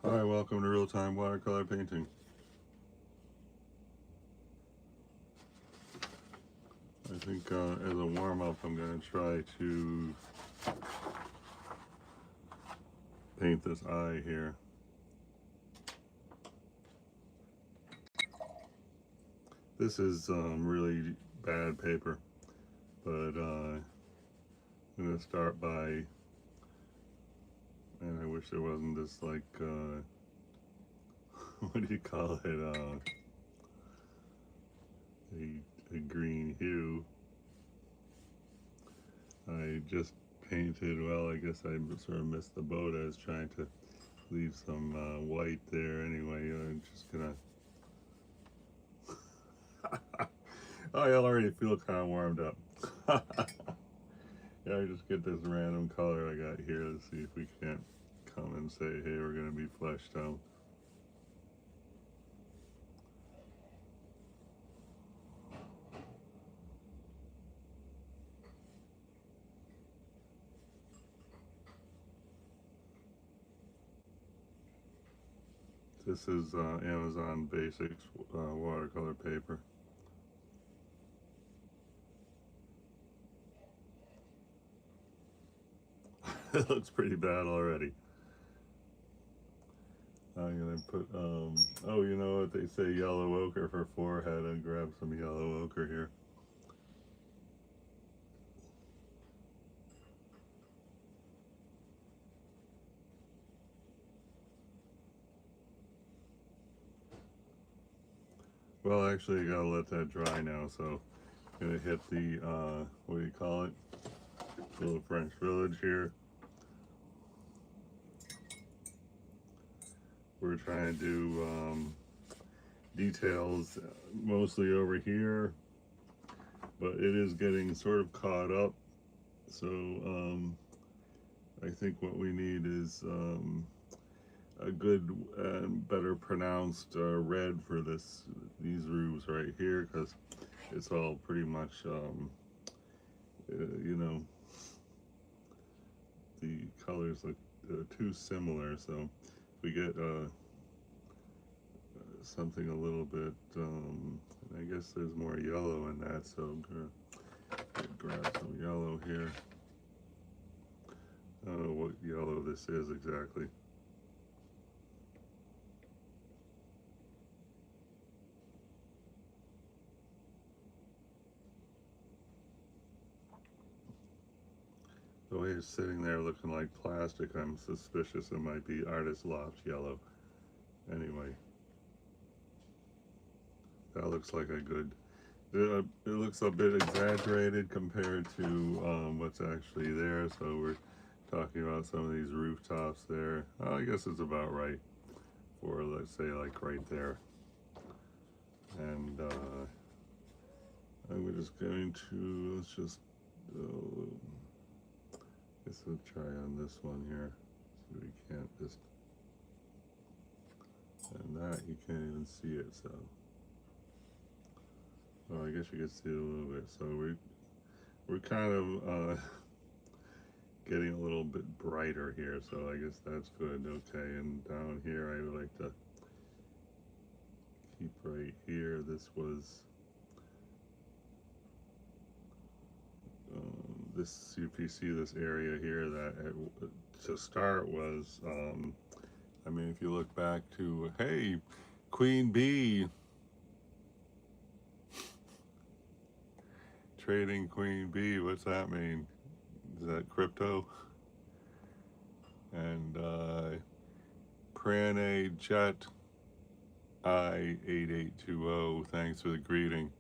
Hi, welcome to real-time watercolor painting. I think as a warm-up I'm going to try to paint this eye here. This is really bad paper, but I'm going to start by, and I wish there wasn't this like, what do you call it, a green hue. I just painted, well, I guess I sort of missed the boat. I was trying to leave some white there anyway. I'm just gonna oh, I already feel kind of warmed up. Yeah, I just get this random color I got here to see if we can't come and say, hey, we're gonna be fleshed out. This is Amazon Basics watercolor paper. It looks pretty bad already. I'm gonna put, oh, you know what they say, yellow ochre for forehead. I'll grab some yellow ochre here. Well, actually, you gotta let that dry now, so I'm gonna hit the, what do you call it? Little French Village here. We're trying to do details mostly over here, but it is getting sort of caught up. So I think what we need is a good and better pronounced red for these roofs right here, because it's all pretty much you know, the colors look too similar. So if we get something a little bit, I guess there's more yellow in that, so I'm gonna grab some yellow here. I don't know what yellow this is exactly. The way it's sitting there looking like plastic, I'm suspicious it might be Artist Loft yellow. Anyway, that looks like a good, it looks a bit exaggerated compared to what's actually there. So we're talking about some of these rooftops there. I guess it's about right for, let's say, like right there. And I'm just going to, let's just, I guess we'll try on this one here. So we can't just, and that you can't even see it, so. Well, I guess you can see it a little bit. So we're kind of getting a little bit brighter here, so I guess that's good. Okay, and down here I would like to keep right here. This was this, if you see this area here, that to start was I mean, if you look back to, hey, Queen Bee, trading Queen Bee, what's that mean? Is that crypto? And Prane Jet I8820, thanks for the greeting.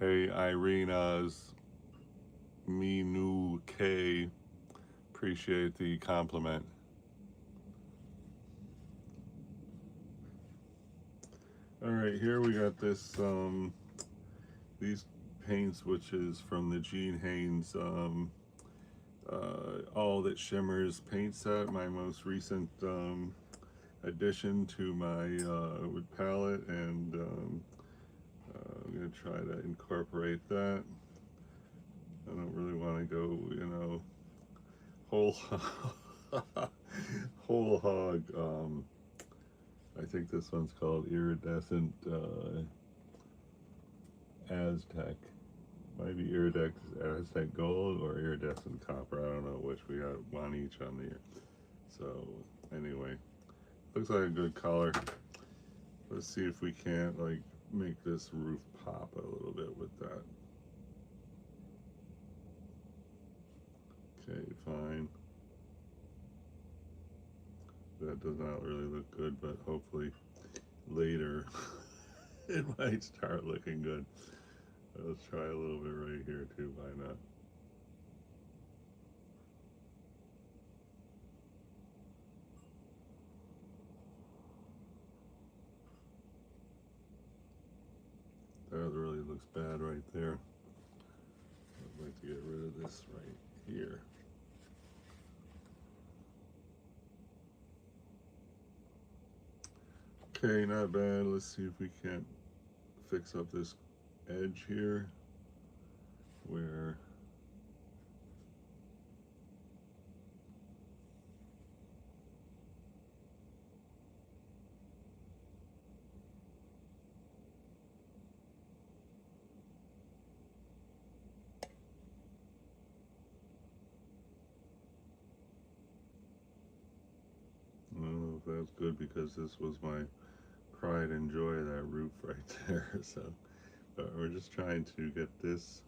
Hey, Irina's Minu K, appreciate the compliment. All right, here we got this, these paints, which is from the Gene Haynes All That Shimmers paint set, my most recent addition to my wood palette, and I'm going to try to incorporate that. I don't really want to go, you know, whole whole hog. I think this one's called iridescent Aztec. Might be iridescent Aztec gold or iridescent copper. I don't know which. We got one each on the. So anyway, looks like a good color. Let's see if we can't like make this roof pop a little bit with that. Okay, fine. That does not really look good, but hopefully later it might start looking good. Let's try a little bit right here too, why not? That really looks bad right there. I'd like to get rid of this right here. Okay, not bad. Let's see if we can't fix up this edge here where I don't know if that's good because this was my pride and joy, that roof right there. So, but we're just trying to get this,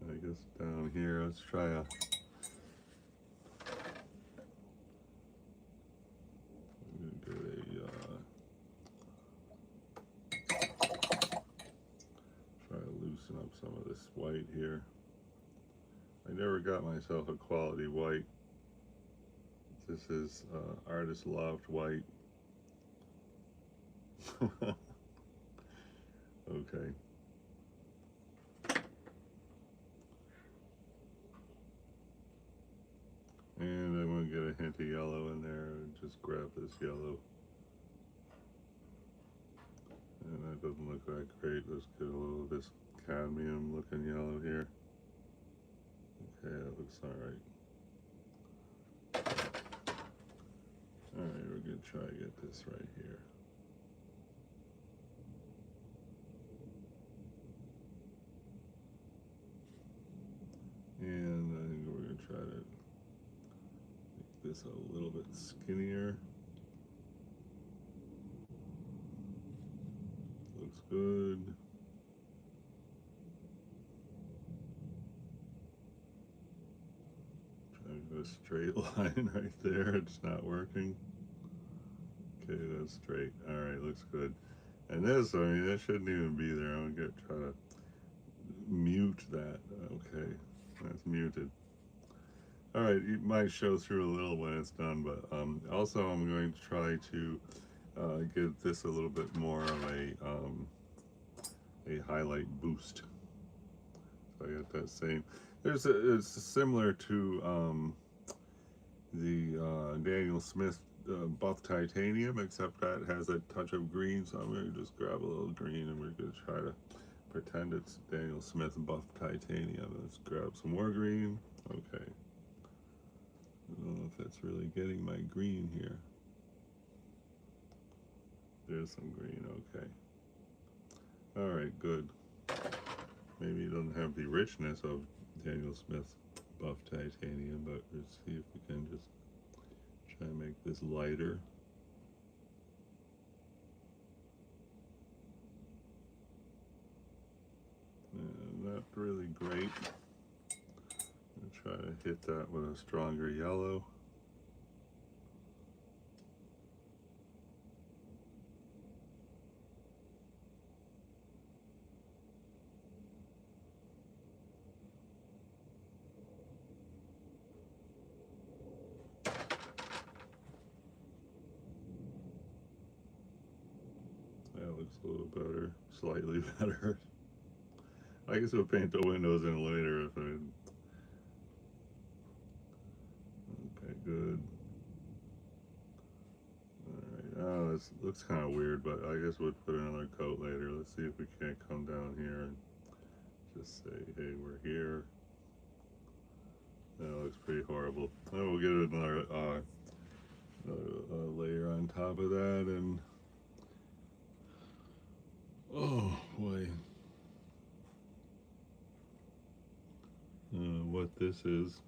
I guess, down here. Let's try a try to loosen up some of this white here. I never got myself a quality white. This is Artist Loft white. Okay. And I'm going to get a hint of yellow in there and just grab this yellow. And that doesn't look that great. Let's get a little of this cadmium looking yellow here. Okay, that looks alright. Alright, we're going to try to get this right here. And I think we're going to try to make this a little bit skinnier. Looks good. Trying to go a straight line right there. It's not working. Okay, that's straight. Alright, looks good. And this, I mean, that shouldn't even be there. I'm going to try to mute that. Okay, that's muted. Alright, it might show through a little when it's done, but also I'm going to try to give this a little bit more of a highlight boost. So I got that same. It's similar to the Daniel Smith buff titanium, except that has a touch of green. So I'm going to just grab a little green and we're going to try to pretend it's Daniel Smith buff titanium. Let's grab some more green. Okay. I don't know if that's really getting my green here. There's some green, okay. Alright, good. Maybe it doesn't have the richness of Daniel Smith's buff titanium, but let's see if we can just try and make this lighter. Not really great. I'm gonna try to hit that with a stronger yellow. That looks a little better, slightly better. I guess we'll paint the windows in later if I... Okay, good. Alright, oh, this looks kind of weird, but I guess we'll put another coat later. Let's see if we can't come down here and just say, hey, we're here. That looks pretty horrible. I will get another layer on top of that, and oh boy, what this is.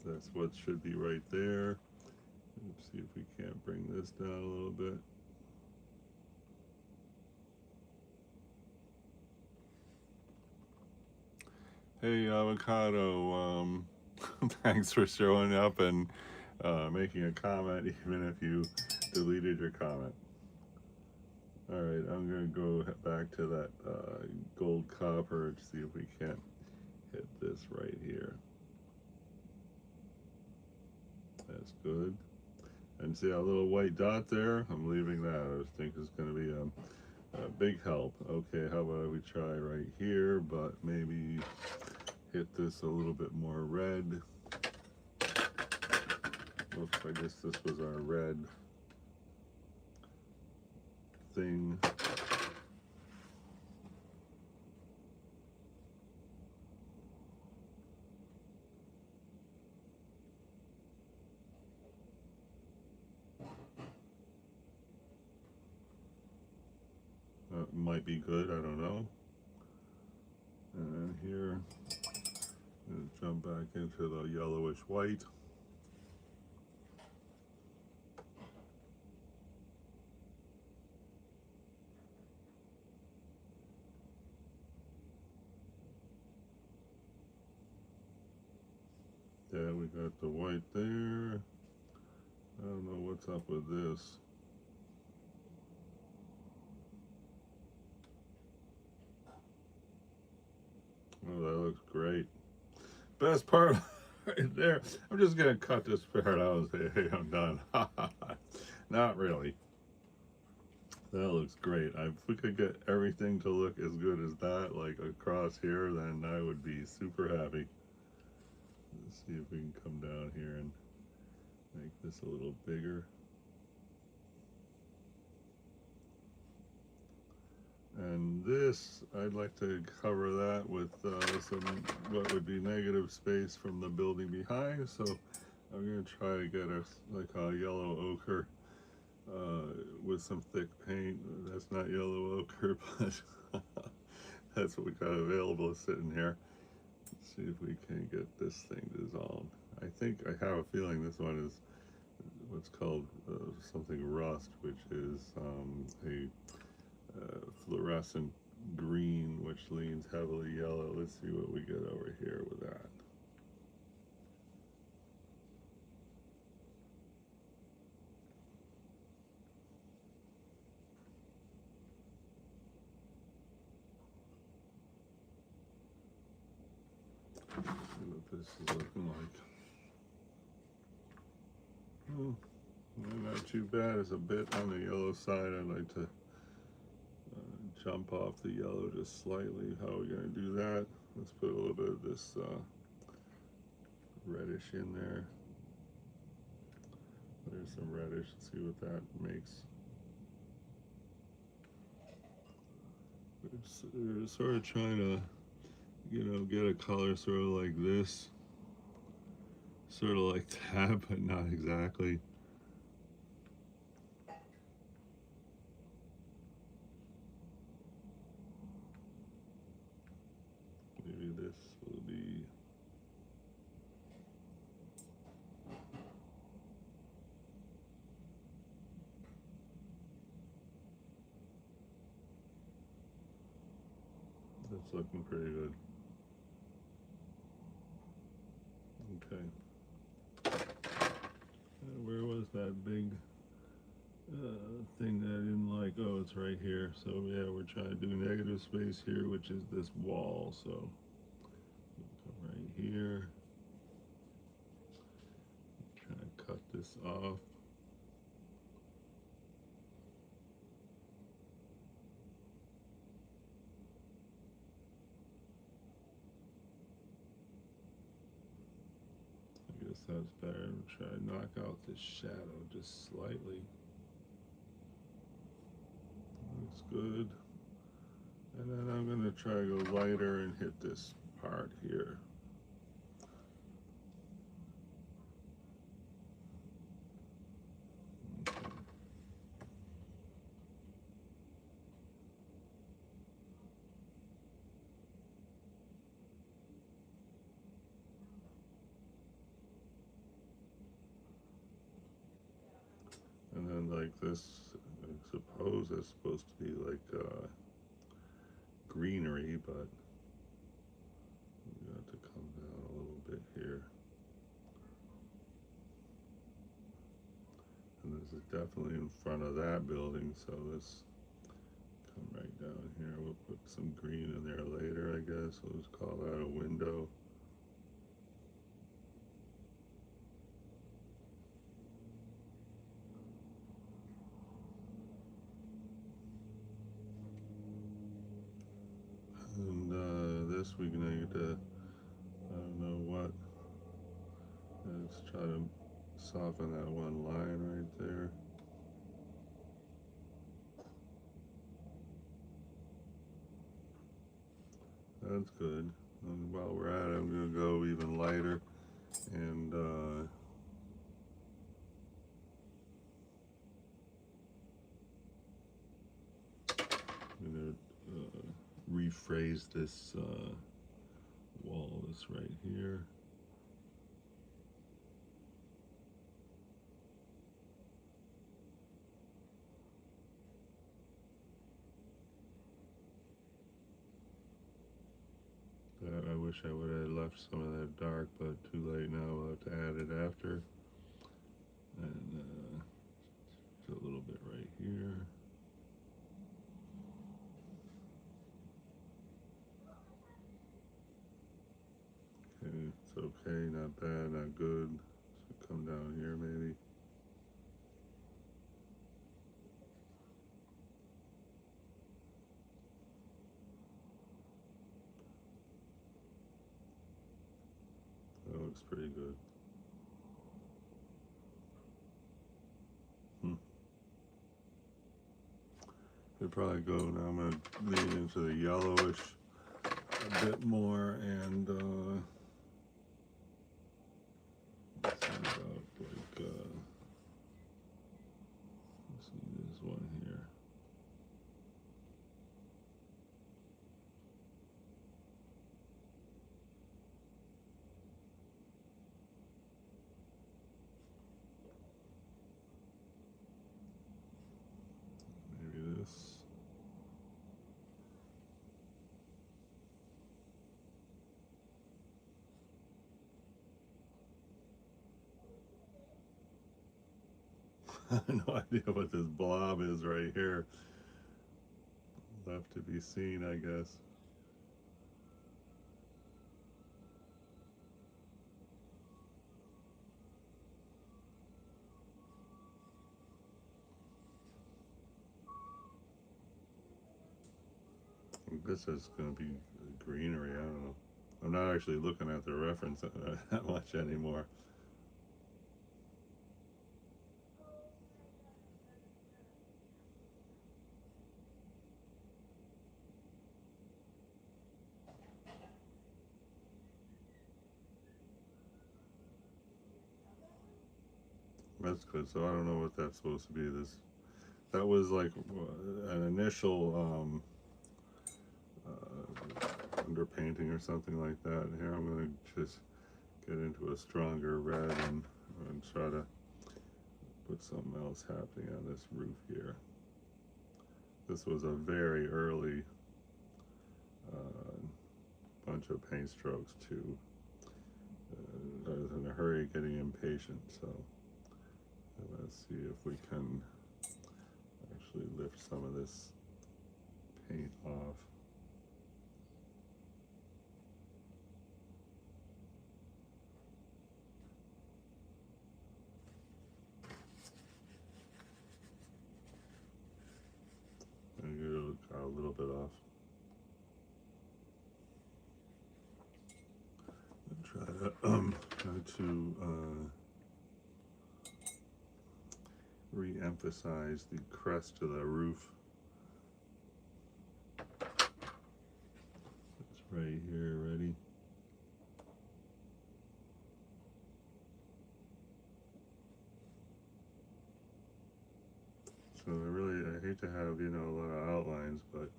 That's what should be right there. Let's see if we can't bring this down a little bit. Hey, Avocado, thanks for showing up and making a comment, even if you deleted your comment. All right, I'm going to go back to that gold copper and see if we can't hit this right here. That's good. And see that little white dot there? I'm leaving that. I think it's going to be a big help. Okay, how about we try right here, but maybe hit this a little bit more red. Oops, I guess this was our red thing. Might be good, I don't know. And then here, jump back into the yellowish white. Yeah, we got the white there. I don't know what's up with this. Oh, that looks great. Best part right there. I'm just gonna cut this part out and say, hey, I'm done. Not really. That looks great. If we could get everything to look as good as that, like across here, then I would be super happy. Let's see if we can come down here and make this a little bigger. And this, I'd like to cover that with some what would be negative space from the building behind. So I'm going to try to get us like a yellow ochre with some thick paint. That's not yellow ochre, but that's what we got available sitting here. Let's see if we can get this thing dissolved. I think I have a feeling this one is what's called something rust, which is a fluorescent green, which leans heavily yellow. Let's see what we get over here with that. See what this is looking like. Oh, not too bad. It's a bit on the yellow side. I'd like to jump off the yellow just slightly. How are we going to do that? Let's put a little bit of this reddish in there. There's some reddish. Let's see what that makes. We're sort of trying to, get a color sort of like this. Sort of like that, but not exactly. Maybe this will be. That's looking pretty good. Okay. Where was that big thing that I didn't like? Oh, it's right here. So yeah, we're trying to do negative space here, which is this wall. So come right here. Trying to cut this off. I guess that's better. I'm trying to knock out this shadow just slightly. Looks good. And then I'm going to try to go lighter and hit this part here. like this, I suppose it's supposed to be like greenery, but you have to come down a little bit here. And this is definitely in front of that building, so let's come right down here. We'll put some green in there later, I guess. We'll just call that a window. And this we need to, I don't know what, let's try to soften that one line right there. That's good. And while we're at it, I'm going to go even lighter and I'm going to rephrase this wall, this right here. I wish I would have left some of that dark, but too late now. We'll have to add it after. And a little bit right here. Okay, it's okay, not bad, not good. So come down here maybe. That looks pretty good. Could probably go now. I'm going to lean into the yellowish a bit more and let's see about like let's see this one here. Maybe this. I have no idea what this blob is right here. Left to be seen, I guess. This is going to be greenery. I don't know. I'm not actually looking at the reference that much anymore. That's good. So I don't know what that's supposed to be. That was like an initial underpainting or something like that. Here I'm going to just get into a stronger red and try to put something else happening on this roof here. This was a very early bunch of paint strokes too. I was in a hurry, getting impatient, so let's see if we can actually lift some of this paint off. And got a little bit off. And try to re-emphasize the crest of the roof. It's right here, ready. So I hate to have, a lot of outlines, but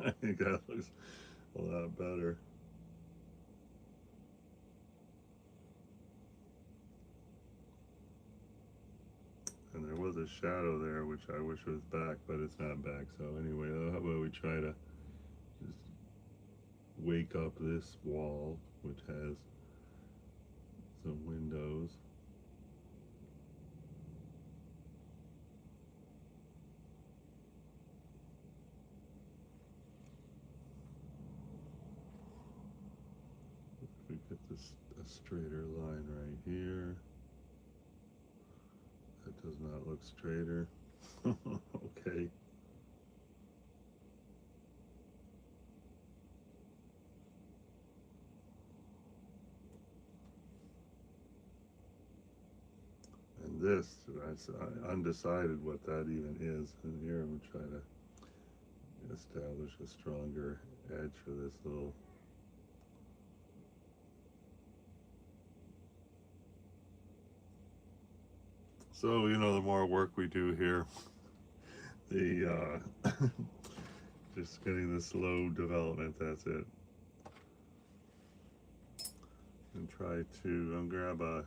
I think that looks a lot better. And there was was a shadow there, which I wish was back, but it's not back. So anyway, how about we try to just wake up this wall, which has some windows. If we get this a straighter line right here. That does not look straighter. Okay. And this, I undecided what that even is. And here I'm trying to establish a stronger edge for this little. So, you know, the more work we do here, the just getting the slow development, that's it. And try to grab a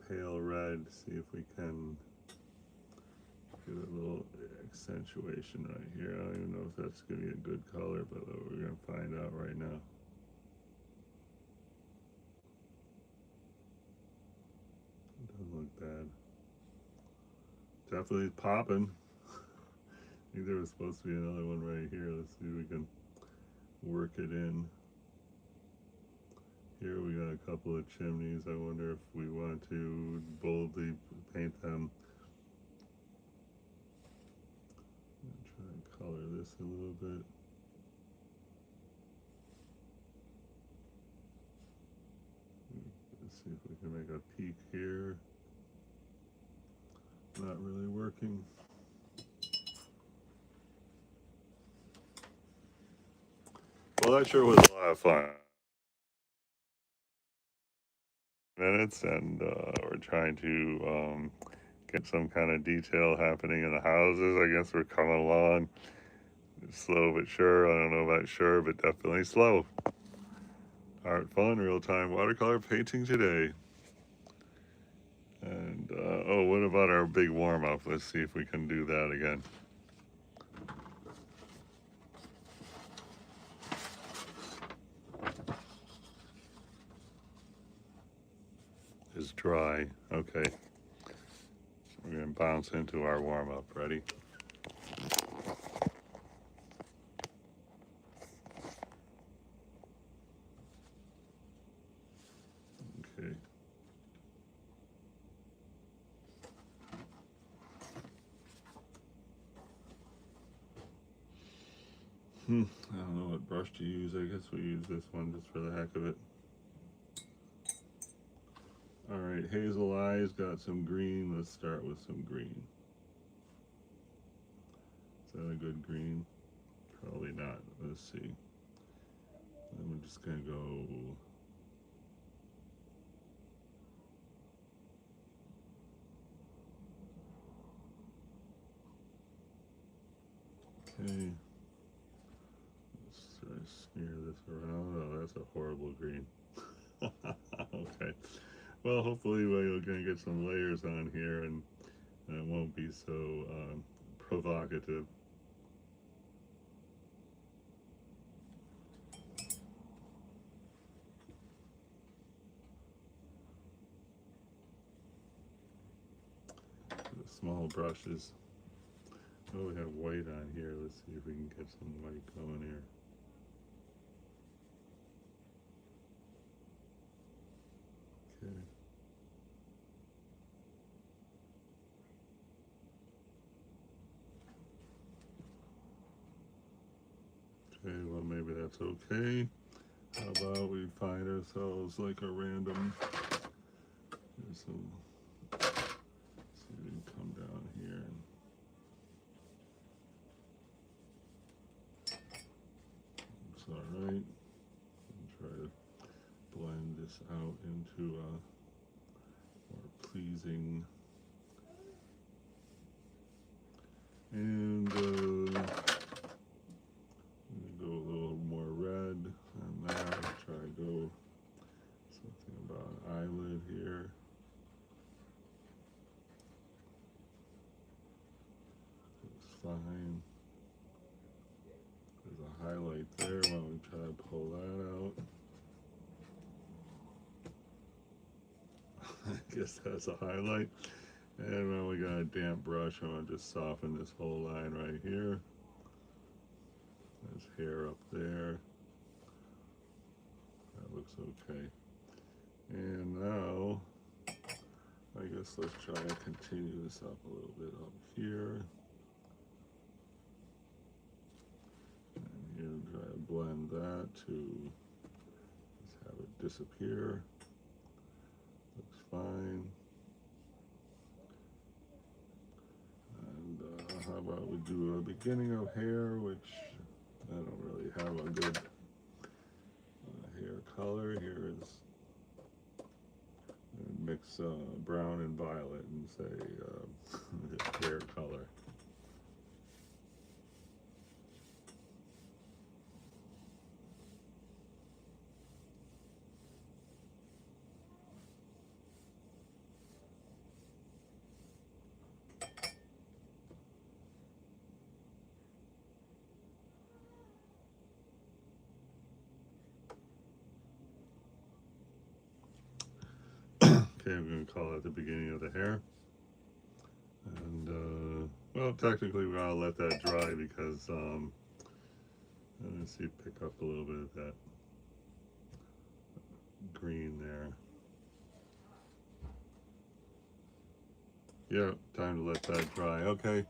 pale red, see if we can get a little accentuation right here. I don't even know if that's going to be a good color, but we're going to find out right now. It doesn't look bad. Definitely popping. I think there was supposed to be another one right here. Let's see if we can work it in. Here we got a couple of chimneys. I wonder if we want to boldly paint them. Try and color this a little bit. Let's see if we can make a peak here. Not really working. Well, that sure was a lot of fun. Minutes, and we're trying to get some kind of detail happening in the houses. I guess we're coming along. It's slow but sure. I don't know about sure, but definitely slow. Art fun, real-time watercolor painting today. And oh, what about our big warm-up? Let's see if we can do that again. Is dry. Okay. So we're going to bounce into our warm-up. Ready? Okay. I don't know what brush to use. I guess we use this one just for the heck of it. Alright, Hazel Eyes got some green. Let's start with some green. Is that a good green? Probably not. Let's see. And we're just going to go. Okay. Let's try to smear this around. Oh, that's a horrible green. Okay. Well, hopefully we're going to get some layers on here and it won't be so provocative. The small brushes. Oh, we have white on here. Let's see if we can get some white going here. Okay. Okay, well maybe that's okay. How about we find ourselves like a random, here's some, see if we can come down here and looks alright. And try to blend this out into a more pleasing, and go a little more red on that. Try to go something about an eyelid here. fine. There's a highlight there. Why don't we try to pull that out? I guess that's a highlight. And now we got a damp brush. I'm going to just soften this whole line right here. There's hair up there. That looks okay. And now, I guess let's try to continue this up a little bit up here. And here, try to blend that to just have it disappear. Looks fine. And how about we do a beginning of hair, which I don't really have a good hair color. Here is mix brown and violet and say hair color. Okay, I'm going to call it the beginning of the hair. And, well, technically we gotta let that dry because, let me see, pick up a little bit of that green there. Yeah, time to let that dry. Okay,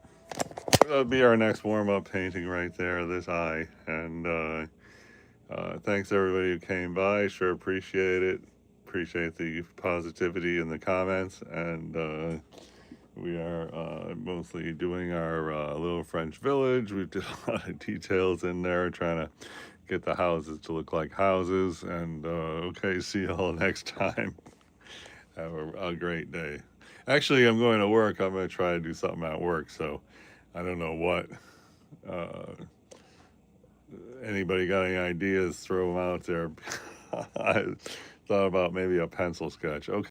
that'll be our next warm-up painting right there, this eye. And thanks everybody who came by, sure appreciate it. Appreciate the positivity in the comments, and we are mostly doing our little French village. We did a lot of details in there, trying to get the houses to look like houses. And okay, see you all next time. Have a great day. Actually, I'm going to work. I'm going to try to do something at work, so I don't know what. Anybody got any ideas, throw them out there. I thought about maybe a pencil sketch. Okay.